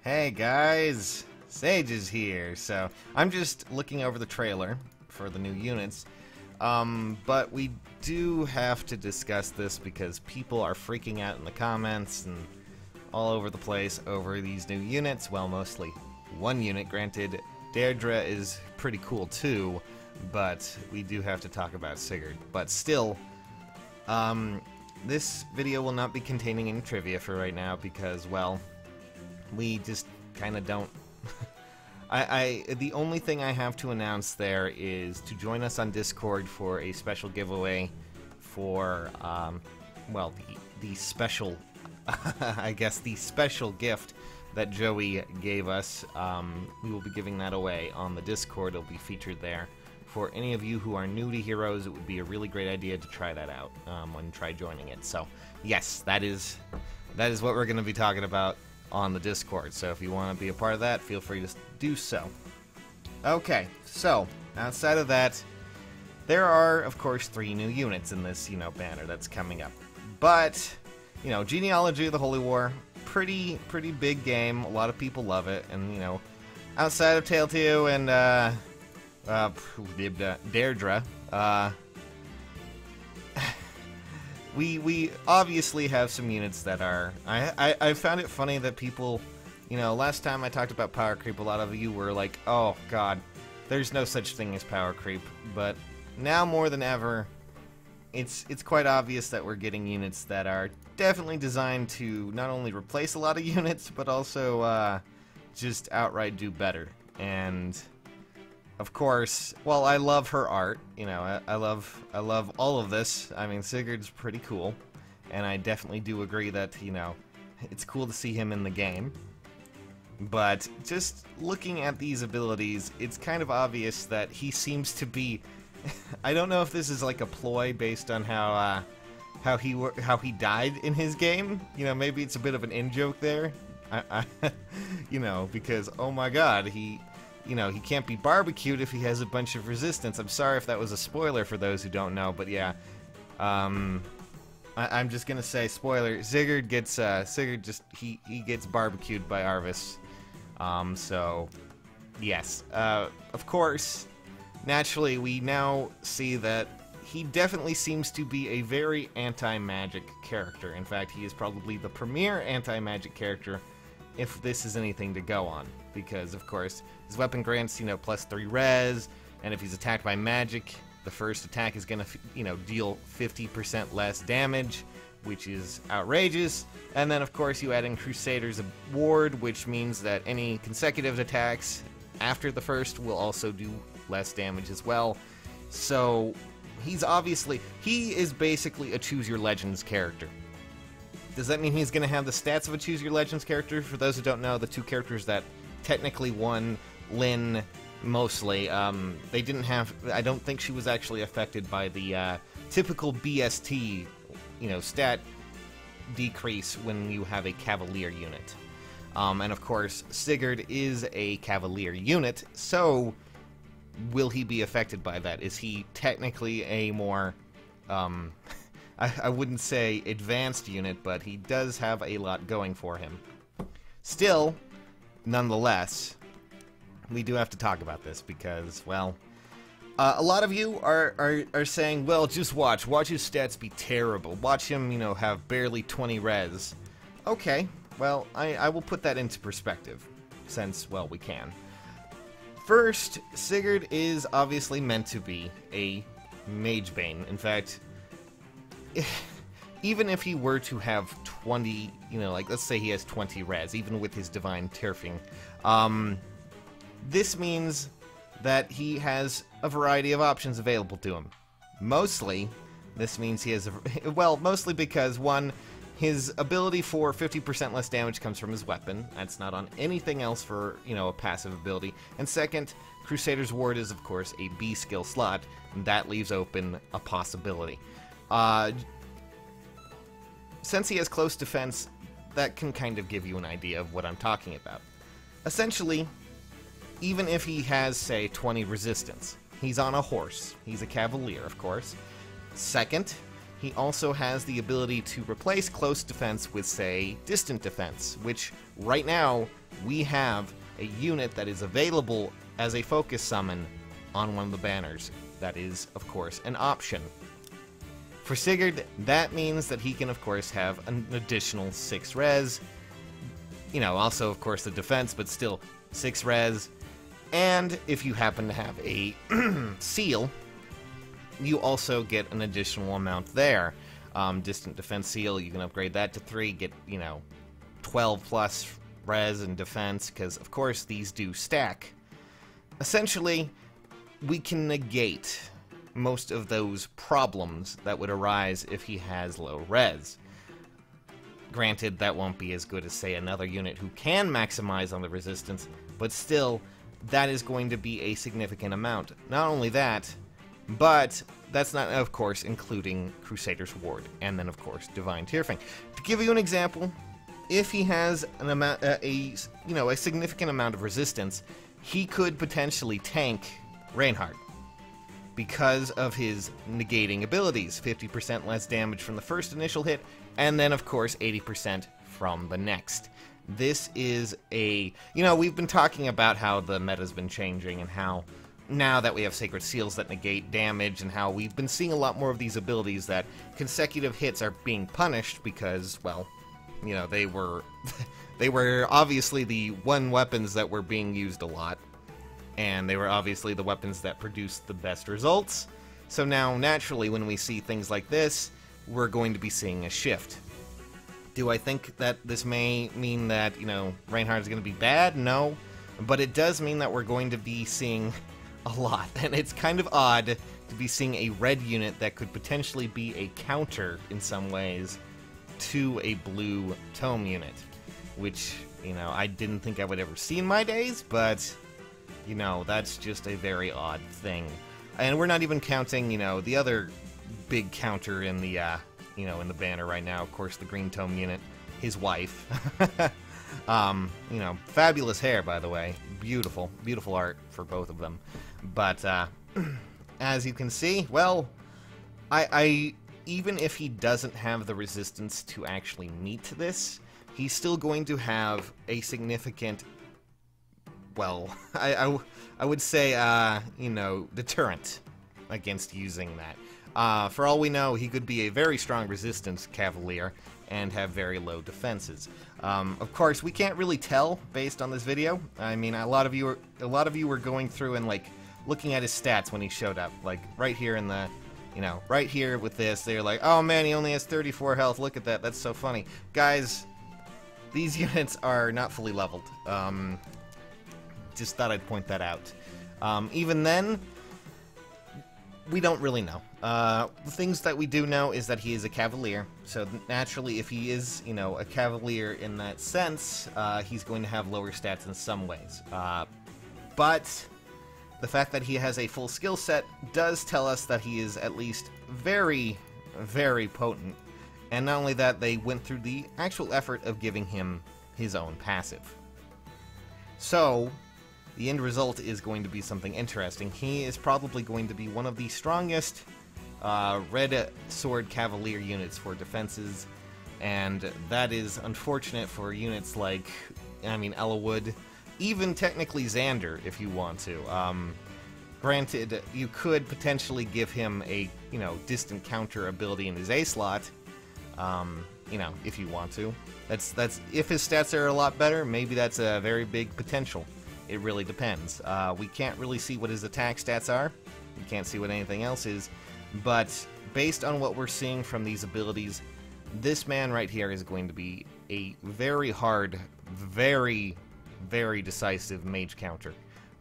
Hey guys, Sage is here. So I'm just looking over the trailer for the new units, but we do have to discuss this because people are freaking out in the comments and all over the place over these new units. Well, mostly one unit. Granted, Deirdre is pretty cool too, but we do have to talk about Sigurd. But still, this video will not be containing any trivia for right now because, well, we just kind of don't. The only thing I have to announce there is to join us on Discord for a special giveaway for, well, the special, I guess, the special gift that Joey gave us. We will be giving that away on the Discord. It'll be featured there. For any of you who are new to Heroes, it would be a really great idea to try that out and try joining it. So, yes, that is what we're going to be talking about on the Discord. So if you want to be a part of that, feel free to do so. Okay, so outside of that, there are, of course, 3 new units in this, banner that's coming up. But, Genealogy of the Holy War, pretty big game. A lot of people love it, and outside of Tale 2 and Deirdre, we obviously have some units that are. I found it funny that people, last time I talked about power creep, a lot of you were like, "Oh God, there's no such thing as power creep." But now more than ever, it's quite obvious that we're getting units that are definitely designed to not only replace a lot of units, but also just outright do better. And of course, well, I love her art. I love all of this. I mean, Sigurd's pretty cool, and I definitely do agree that it's cool to see him in the game. But just looking at these abilities, it's kind of obvious that he seems to be. I don't know if this is like a ploy based on how he died in his game. Maybe it's a bit of an in-joke there. Because oh my God, he can't be barbecued if he has a bunch of resistance. I'm sorry if that was a spoiler for those who don't know, but yeah. I'm just gonna say spoiler. Sigurd gets he gets barbecued by Arvis. So yes. Of course, naturally we now see that he definitely seems to be a very anti-magic character. In fact, he is probably the premier anti-magic character, if this is anything to go on, because of course his weapon grants plus 3 res, and if he's attacked by magic, the first attack is gonna deal 50% less damage, which is outrageous. And then of course you add in Crusader's Ward, which means that any consecutive attacks after the first will also do less damage as well. So he is basically a Choose Your Legends character. Does that mean he's going to have the stats of a Choose Your Legends character? For those who don't know, the 2 characters that technically won, Lynn, mostly, they didn't have. I don't think she was actually affected by the typical BST, stat decrease when you have a Cavalier unit. And of course, Sigurd is a Cavalier unit, so will he be affected by that? Is he technically a more I wouldn't say advanced unit, but he does have a lot going for him. Still, nonetheless, we do have to talk about this because, well, a lot of you are saying, well, just watch his stats be terrible. Watch him, have barely 20 res. Okay, well, I will put that into perspective, since, well, we can. First, Sigurd is obviously meant to be a Magebane. In fact, even if he were to have 20, let's say he has 20 res, even with his Divine Turfing, this means that he has a variety of options available to him. Mostly, this means he has mostly because, one, his ability for 50% less damage comes from his weapon. That's not on anything else for, a passive ability. And second, Crusader's Ward is, of course, a B skill slot, and that leaves open a possibility. Since he has close defense, that can kind of give you an idea of what I'm talking about. Essentially, even if he has, say, 20 resistance, he's on a horse. He's a Cavalier, of course. Second, he also has the ability to replace close defense with, say, distant defense, which right now we have a unit that is available as a focus summon on one of the banners. That is, of course, an option. For Sigurd, that means that he can, of course, have an additional 6 res. You know, also, of course, the defense, but still 6 res. And if you happen to have a seal, you also get an additional amount there. Distant defense seal, you can upgrade that to 3, get, you know, 12 plus res and defense, because, of course, these do stack. Essentially, we can negate most of those problems that would arise if he has low res. Granted, that won't be as good as, say, another unit who can maximize on the resistance, but still, that is going to be a significant amount. Not only that, but that's not, of course, including Crusader's Ward, and then, of course, Divine Tearfang. To give you an example, if he has an amount, a significant amount of resistance, he could potentially tank Reinhardt because of his negating abilities. 50% less damage from the first initial hit, and then, of course, 80% from the next. This is a... You know, we've been talking about how the meta's been changing, and how now that we have Sacred Seals that negate damage, and how we've been seeing a lot more of these abilities that consecutive hits are being punished because, well, you know, they were... they were obviously the one weapons that were being used a lot. And they were obviously the weapons that produced the best results. So now, naturally, when we see things like this, we're going to be seeing a shift. Do I think that this may mean that, you know, Reinhardt is going to be bad? No. But it does mean that we're going to be seeing a lot. And it's kind of odd to be seeing a red unit that could potentially be a counter, in some ways, to a blue tome unit. Which, you know, I didn't think I would ever see in my days, but... You know, that's just a very odd thing. And we're not even counting, you know, the other big counter in the, you know, in the banner right now. Of course, the Green Tome unit, his wife. You know, fabulous hair, by the way. Beautiful, beautiful art for both of them. But, as you can see, well, I even if he doesn't have the resistance to actually meet this, he's still going to have a significant... Well, I would say, you know, deterrent against using that. For all we know, he could be a very strong resistance Cavalier and have very low defenses. Of course, we can't really tell based on this video. I mean, a lot of you were going through and like looking at his stats when he showed up, like right here in the, you know, right here with this. They're like, oh man, he only has 34 health. Look at that. That's so funny, guys. These units are not fully leveled. Just thought I'd point that out. Even then, we don't really know. The things that we do know is that he is a Cavalier, so naturally if he is, you know, a Cavalier in that sense, he's going to have lower stats in some ways. But the fact that he has a full skill set does tell us that he is at least very, very potent. And not only that, they went through the actual effort of giving him his own passive. So... the end result is going to be something interesting. He is probably going to be one of the strongest Red Sword Cavalier units for defenses, and that is unfortunate for units like, I mean, Ellawood, even technically Xander, if you want to. Granted, you could potentially give him a, you know, distant counter ability in his A slot, you know, if you want to. That's if his stats are a lot better, maybe that's a very big potential. It really depends. We can't really see what his attack stats are. We can't see what anything else is. But based on what we're seeing from these abilities, this man right here is going to be a very hard, very, very decisive mage counter.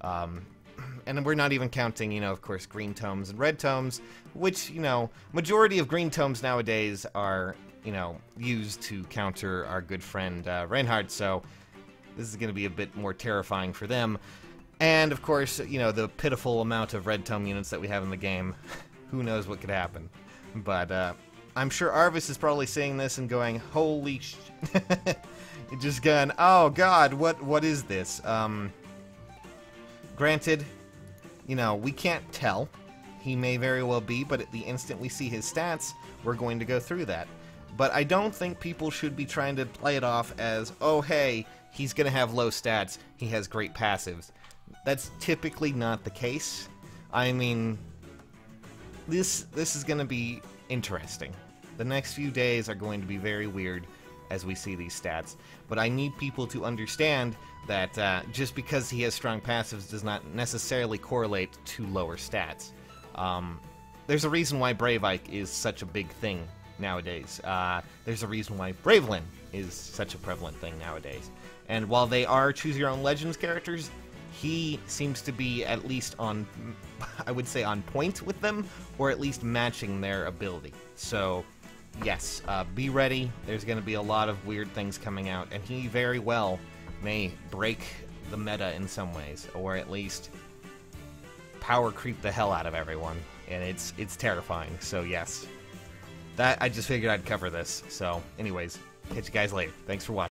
And we're not even counting, you know, of course, green tomes and red tomes, which, you know, majority of green tomes nowadays are, you know, used to counter our good friend Reinhardt, so... this is going to be a bit more terrifying for them. And, of course, you know, the pitiful amount of red tome units that we have in the game. Who knows what could happen. But, I'm sure Arvis is probably seeing this and going, holy sh... just going, oh god, what is this? Granted, you know, we can't tell. He may very well be, but at the instant we see his stats, we're going to go through that. But I don't think people should be trying to play it off as, oh hey, he's going to have low stats, he has great passives. That's typically not the case. I mean, this is going to be interesting. The next few days are going to be very weird as we see these stats, but I need people to understand that just because he has strong passives does not necessarily correlate to lower stats. There's a reason why Brave Ike is such a big thing nowadays. There's a reason why Bravelyn is such a prevalent thing nowadays. And while they are choose-your-own legends characters, he seems to be at least on, I would say, on point with them, or at least matching their ability. So, yes, be ready. There's going to be a lot of weird things coming out, and he very well may break the meta in some ways, or at least power creep the hell out of everyone, and it's terrifying. So yes, that I just figured I'd cover this. So anyways, catch you guys later. Thanks for watching.